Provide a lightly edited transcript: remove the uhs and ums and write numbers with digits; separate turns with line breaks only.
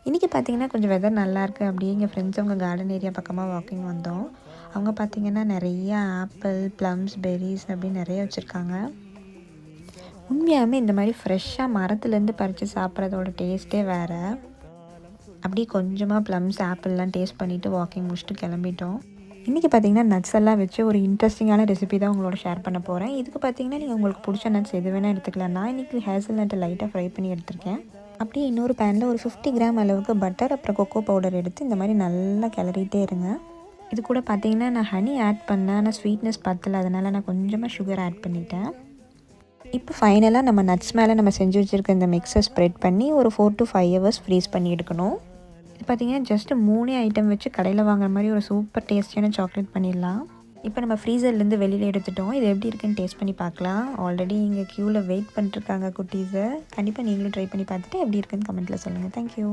இன்றைக்கி பார்த்திங்கன்னா கொஞ்சம் வெதர் நல்லாயிருக்கு. அப்படியே எங்கள் ஃப்ரெண்ட்ஸ் அவங்க கார்டன் ஏரியா பக்கமாக வாக்கிங் வந்தோம். அவங்க பார்த்திங்கன்னா நிறைய ஆப்பிள், ப்ளம்ஸ், பெர்ரீஸ் அப்படின்னு நிறைய வச்சுருக்காங்க. உண்மையாலுமே இந்த மாதிரி ஃப்ரெஷ்ஷாக மரத்துலேருந்து பறித்து சாப்பிட்றதோட டேஸ்ட்டே வேறு. அப்படியே கொஞ்சமாக ப்ளம்ஸ், ஆப்பிள்லாம் டேஸ்ட் பண்ணிவிட்டு வாக்கிங் முடிச்சுட்டு கிளம்பிட்டோம். இன்றைக்கி பார்த்திங்கன்னா நட்ஸ் எல்லாம் வச்சு ஒரு இன்ட்ரெஸ்டிங்கான ரெசிபி தான் உங்களோட ஷேர் பண்ண போகிறேன். இதுக்கு பார்த்திங்கன்னா நீங்கள் உங்களுக்கு பிடிச்ச நட்ஸ் எது வேணால் எடுத்துக்கலாம். நான் இன்றைக்கி ஹேசல் நட்டை லைட்டாக ஃப்ரை பண்ணி எடுத்திருக்கேன். அப்படியே இன்னொரு பேனில் ஒரு 50 கிராம் அளவுக்கு பட்டர் அப்புறம் கொக்கோ பவுடர் எடுத்து இந்த மாதிரி நல்லா கிளறிட்டே இருங்க. இது கூட பார்த்திங்கன்னா நான் ஹனி ஆட் பண்ணேன். ஆனால் ஸ்வீட்னஸ் பத்தலை, அதனால் நான் கொஞ்சமாக சுகர் ஆட் பண்ணிட்டேன். இப்போ ஃபைனலாக நம்ம நட்ஸ் மேலே நம்ம செஞ்சு வச்சுருக்க இந்த மிக்ஸை ஸ்ப்ரெட் பண்ணி ஒரு 4 to 5 ஹவர்ஸ் ஃப்ரீஸ் பண்ணி எடுக்கணும். இது பார்த்திங்கன்னா ஜஸ்ட்டு 3 ஐட்டம் வச்சு கடையில் வாங்குற மாதிரி ஒரு சூப்பர் டேஸ்டியான சாக்லேட் பண்ணிடலாம். இப்போ நம்ம ஃப்ரீசர்லேருந்து வெளியில் எடுத்துட்டோம். இது எப்படி இருக்குன்னு டேஸ்ட் பண்ணி பார்க்கலாம். ஆல்ரெடி இங்கே க்யூவில் வெயிட் பண்ணிட்டுருக்காங்க குட்டீஸை. கண்டிப்பாக நீங்களும் ட்ரை பண்ணி பார்த்துட்டு எப்படி இருக்குன்னு கமெண்ட்டில் சொல்லுங்கள். தேங்க்யூ.